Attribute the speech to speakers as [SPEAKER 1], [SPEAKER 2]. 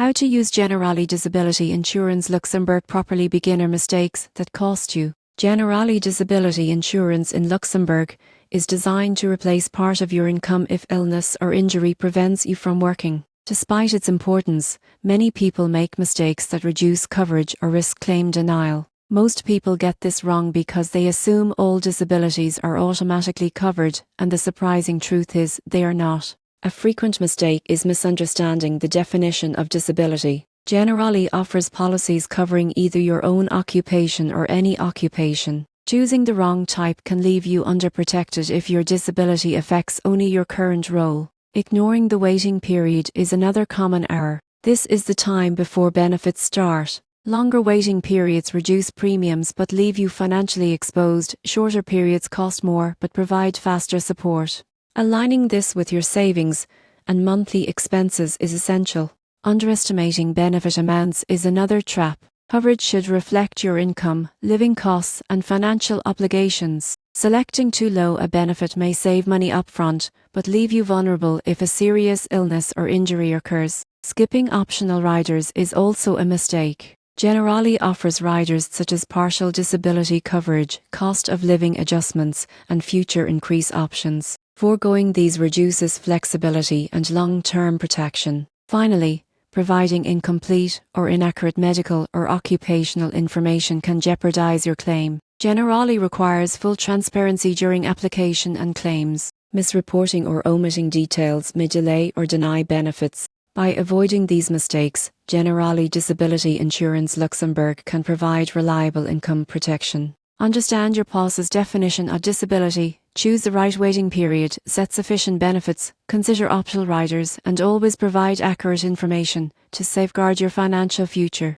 [SPEAKER 1] How to use Generali Disability Insurance Luxembourg properly. Beginner mistakes that cost you. Generali Disability Insurance in Luxembourg is designed to replace part of your income if illness or injury prevents you from working. Despite its importance, many people make mistakes that reduce coverage or risk claim denial. Most people get this wrong because they assume all disabilities are automatically covered, and the surprising truth is they are not. A frequent mistake is misunderstanding the definition of disability. Generali offers policies covering either your own occupation or any occupation. Choosing the wrong type can leave you underprotected if your disability affects only your current role. Ignoring the waiting period is another common error. This is the time before benefits start. Longer waiting periods reduce premiums but leave you financially exposed. Shorter periods cost more but provide faster support. Aligning this with your savings and monthly expenses is essential. Underestimating benefit amounts is another trap. Coverage should reflect your income, living costs, and financial obligations. Selecting too low a benefit may save money upfront, but leave you vulnerable if a serious illness or injury occurs. Skipping optional riders is also a mistake. Generali offers riders such as partial disability coverage, cost of living adjustments, and future increase options. Foregoing these reduces flexibility and long-term protection. Finally, providing incomplete or inaccurate medical or occupational information can jeopardize your claim. Generali requires full transparency during application and claims. Misreporting or omitting details may delay or deny benefits. By avoiding these mistakes, Generali Disability Insurance Luxembourg can provide reliable income protection. Understand your policy's definition of disability, choose the right waiting period, set sufficient benefits, consider optional riders, and always provide accurate information to safeguard your financial future.